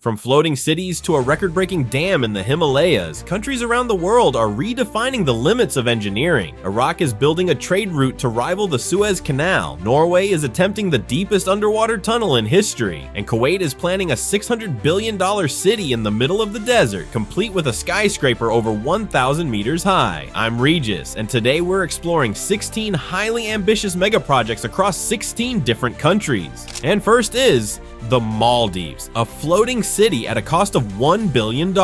From floating cities to a record-breaking dam in the Himalayas, countries around the world are redefining the limits of engineering. Iraq is building a trade route to rival the Suez Canal, Norway is attempting the deepest underwater tunnel in history, and Kuwait is planning a $600 billion city in the middle of the desert, complete with a skyscraper over 1,000 meters high. I'm Regis, and today we're exploring 16 highly ambitious megaprojects across 16 different countries. And first is the Maldives, a floating city at a cost of $1 billion.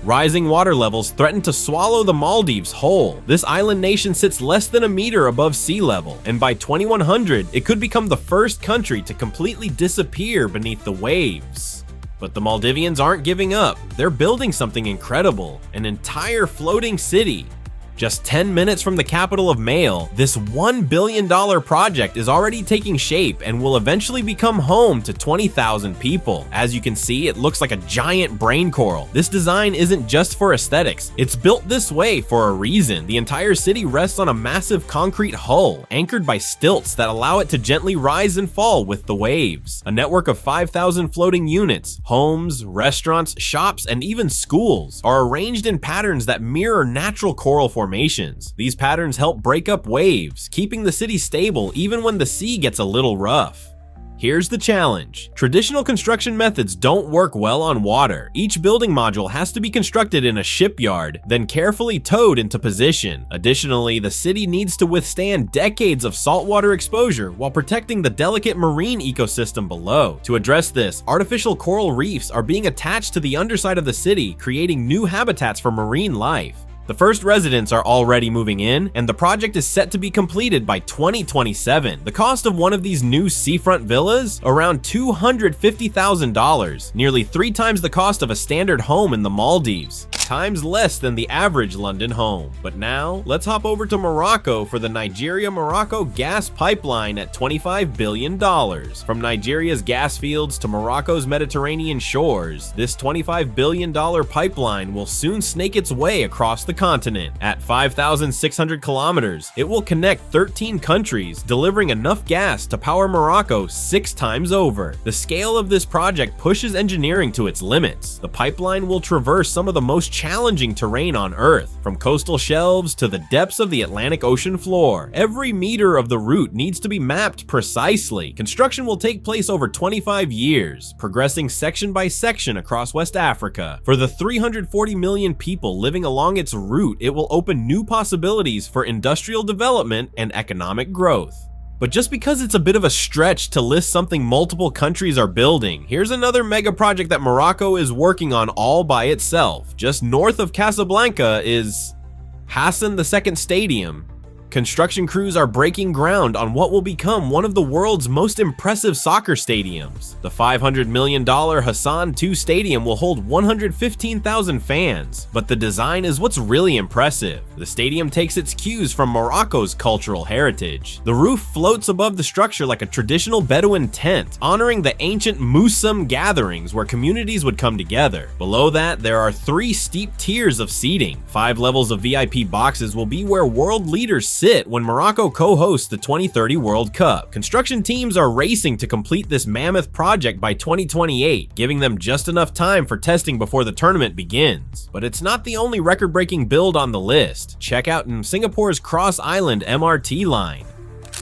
Rising water levels threaten to swallow the Maldives whole. This island nation sits less than a meter above sea level, and by 2100, it could become the first country to completely disappear beneath the waves. But the Maldivians aren't giving up. They're building something incredible, an entire floating city. Just 10 minutes from the capital of Male, this $1 billion project is already taking shape and will eventually become home to 20,000 people. As you can see, it looks like a giant brain coral. This design isn't just for aesthetics, it's built this way for a reason. The entire city rests on a massive concrete hull, anchored by stilts that allow it to gently rise and fall with the waves. A network of 5,000 floating units, homes, restaurants, shops, and even schools are arranged in patterns that mirror natural coral formations. These patterns help break up waves, keeping the city stable even when the sea gets a little rough. Here's the challenge. Traditional construction methods don't work well on water. Each building module has to be constructed in a shipyard, then carefully towed into position. Additionally, the city needs to withstand decades of saltwater exposure while protecting the delicate marine ecosystem below. To address this, artificial coral reefs are being attached to the underside of the city, creating new habitats for marine life. The first residents are already moving in, and the project is set to be completed by 2027. The cost of one of these new seafront villas? Around $250,000, nearly 3 times the cost of a standard home in the Maldives. Times less than the average London home. But now, let's hop over to Morocco for the Nigeria-Morocco gas pipeline at $25 billion. From Nigeria's gas fields to Morocco's Mediterranean shores, this $25 billion pipeline will soon snake its way across the continent. At 5,600 kilometers, it will connect 13 countries, delivering enough gas to power Morocco 6 times over. The scale of this project pushes engineering to its limits. The pipeline will traverse some of the most challenging terrain on Earth, from coastal shelves to the depths of the Atlantic Ocean floor. Every meter of the route needs to be mapped precisely. Construction will take place over 25 years, progressing section by section across West Africa. For the 340 million people living along its route, it will open new possibilities for industrial development and economic growth. But just because it's a bit of a stretch to list something multiple countries are building, here's another mega project that Morocco is working on all by itself. Just north of Casablanca is Hassan II Stadium. Construction crews are breaking ground on what will become one of the world's most impressive soccer stadiums. The $500 million Hassan II Stadium will hold 115,000 fans, but the design is what's really impressive. The stadium takes its cues from Morocco's cultural heritage. The roof floats above the structure like a traditional Bedouin tent, honoring the ancient Musum gatherings where communities would come together. Below that, there are 3 steep tiers of seating. 5 levels of VIP boxes will be where world leaders sit when Morocco co-hosts the 2030 World Cup. Construction teams are racing to complete this mammoth project by 2028, giving them just enough time for testing before the tournament begins. But it's not the only record-breaking build on the list. Check out Singapore's Cross Island MRT line.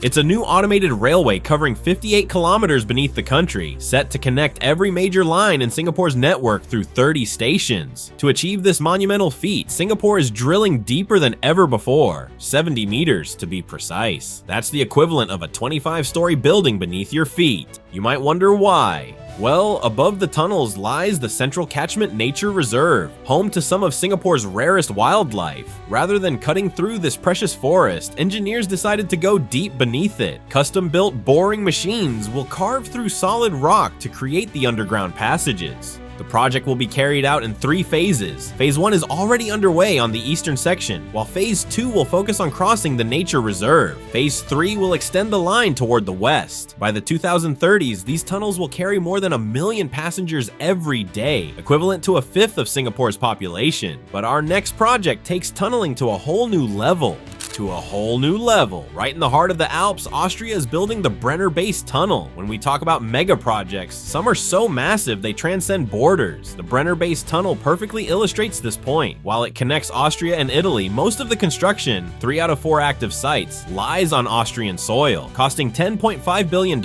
It's a new automated railway covering 58 kilometers beneath the country, set to connect every major line in Singapore's network through 30 stations. To achieve this monumental feat, Singapore is drilling deeper than ever before, 70 meters to be precise. That's the equivalent of a 25-story building beneath your feet. You might wonder why. Well, above the tunnels lies the Central Catchment Nature Reserve, home to some of Singapore's rarest wildlife. Rather than cutting through this precious forest, engineers decided to go deep beneath it. Custom-built boring machines will carve through solid rock to create the underground passages. The project will be carried out in 3 phases. Phase 1 is already underway on the eastern section, while Phase 2 will focus on crossing the nature reserve. Phase 3 will extend the line toward the west. By the 2030s, these tunnels will carry more than 1 million passengers every day, equivalent to 1/5 of Singapore's population. But our next project takes tunneling to a whole new level. to a whole new level. Right in the heart of the Alps, Austria is building the Brenner Base Tunnel. When we talk about mega projects, some are so massive they transcend borders. The Brenner Base Tunnel perfectly illustrates this point. While it connects Austria and Italy, most of the construction, 3 out of 4 active sites, lies on Austrian soil. Costing $10.5 billion,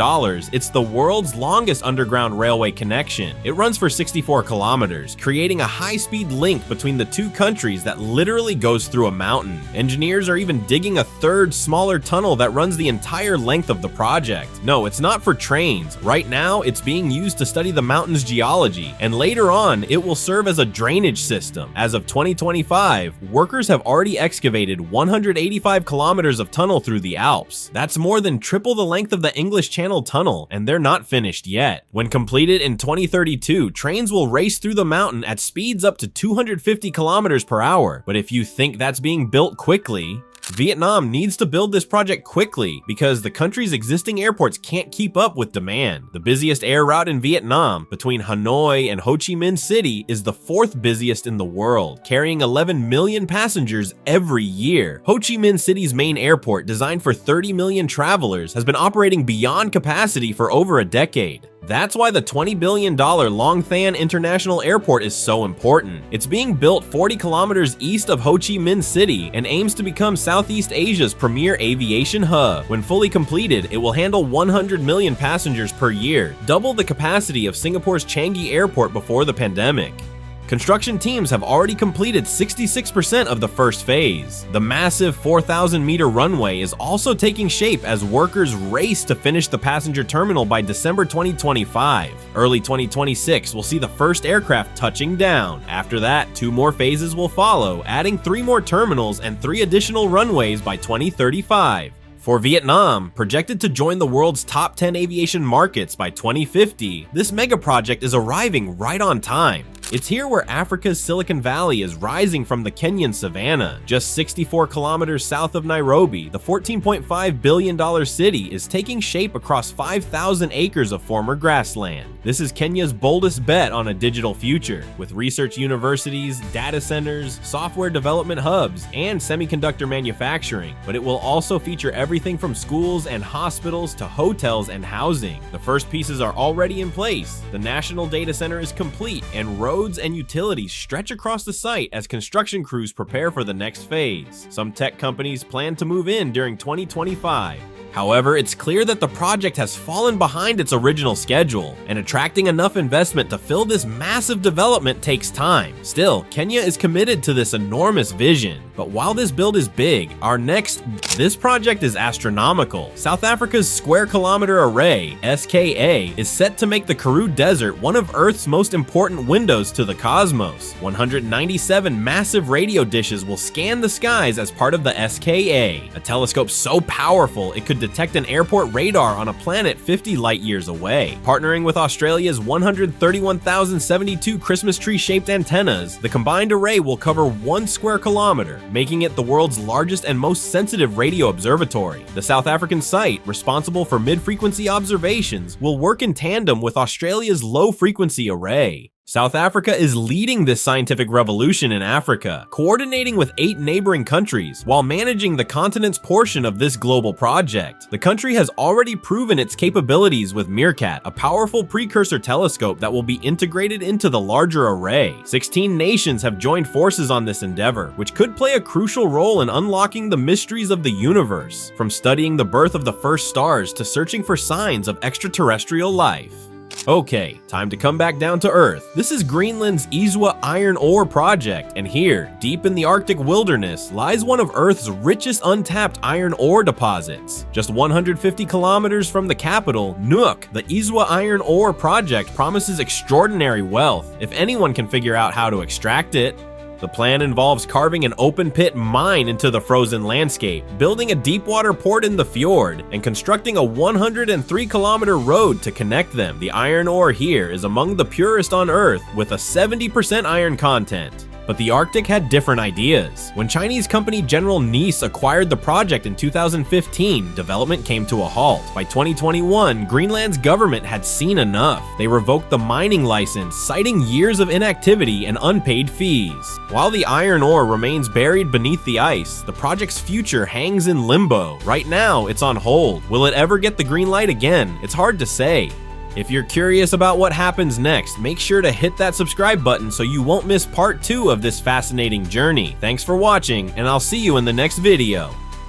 it's the world's longest underground railway connection. It runs for 64 kilometers, creating a high-speed link between the two countries that literally goes through a mountain. Engineers are even digging a third, smaller tunnel that runs the entire length of the project. No, it's not for trains. Right now, it's being used to study the mountain's geology, and later on, it will serve as a drainage system. As of 2025, workers have already excavated 185 kilometers of tunnel through the Alps. That's more than triple the length of the English Channel Tunnel, and they're not finished yet. When completed in 2032, trains will race through the mountain at speeds up to 250 kilometers per hour. But if you think that's being built quickly, Vietnam needs to build this project quickly because the country's existing airports can't keep up with demand. The busiest air route in Vietnam, between Hanoi and Ho Chi Minh City, is the 4th busiest in the world, carrying 11 million passengers every year. Ho Chi Minh City's main airport, designed for 30 million travelers, has been operating beyond capacity for over a decade. That's why the $20 billion Long Thanh International Airport is so important. It's being built 40 kilometers east of Ho Chi Minh City and aims to become Southeast Asia's premier aviation hub. When fully completed, it will handle 100 million passengers per year, double the capacity of Singapore's Changi Airport before the pandemic. Construction teams have already completed 66% of the first phase. The massive 4,000-meter runway is also taking shape as workers race to finish the passenger terminal by December 2025. Early 2026 will see the first aircraft touching down. After that, 2 more phases will follow, adding 3 more terminals and 3 additional runways by 2035. For Vietnam, projected to join the world's top 10 aviation markets by 2050, this mega project is arriving right on time. It's here where Africa's Silicon Valley is rising from the Kenyan savannah. Just 64 kilometers south of Nairobi, the $14.5 billion city is taking shape across 5,000 acres of former grassland. This is Kenya's boldest bet on a digital future, with research universities, data centers, software development hubs, and semiconductor manufacturing. But it will also feature everything from schools and hospitals to hotels and housing. The first pieces are already in place. The national data center is complete, and roads and utilities stretch across the site as construction crews prepare for the next phase. Some tech companies plan to move in during 2025. However, it's clear that the project has fallen behind its original schedule, and attracting enough investment to fill this massive development takes time. Still, Kenya is committed to this enormous vision. But while this build is big, this project is astronomical. South Africa's Square Kilometer Array, SKA, is set to make the Karoo Desert one of Earth's most important windows to the cosmos. 197 massive radio dishes will scan the skies as part of the SKA, a telescope so powerful it could detect an airport radar on a planet 50 light years away. Partnering with Australia's 131,072 Christmas tree-shaped antennas, the combined array will cover 1 square kilometer, making it the world's largest and most sensitive radio observatory. The South African site, responsible for mid-frequency observations, will work in tandem with Australia's low-frequency array. South Africa is leading this scientific revolution in Africa, coordinating with 8 neighboring countries while managing the continent's portion of this global project. The country has already proven its capabilities with Meerkat, a powerful precursor telescope that will be integrated into the larger array. 16 nations have joined forces on this endeavor, which could play a crucial role in unlocking the mysteries of the universe, from studying the birth of the first stars to searching for signs of extraterrestrial life. Okay, time to come back down to Earth. This is Greenland's Iswa iron ore project, and here, deep in the Arctic wilderness, lies one of Earth's richest untapped iron ore deposits. Just 150 kilometers from the capital, Nuuk, the Iswa iron ore project promises extraordinary wealth, if anyone can figure out how to extract it. The plan involves carving an open-pit mine into the frozen landscape, building a deep-water port in the fjord, and constructing a 103-kilometer road to connect them. The iron ore here is among the purest on Earth, with a 70% iron content. But the Arctic had different ideas. When Chinese company General Nice acquired the project in 2015, development came to a halt. By 2021, Greenland's government had seen enough. They revoked the mining license, citing years of inactivity and unpaid fees. While the iron ore remains buried beneath the ice, the project's future hangs in limbo. Right now, it's on hold. Will it ever get the green light again? It's hard to say. If you're curious about what happens next, make sure to hit that subscribe button so you won't miss part 2 of this fascinating journey. Thanks for watching, and I'll see you in the next video.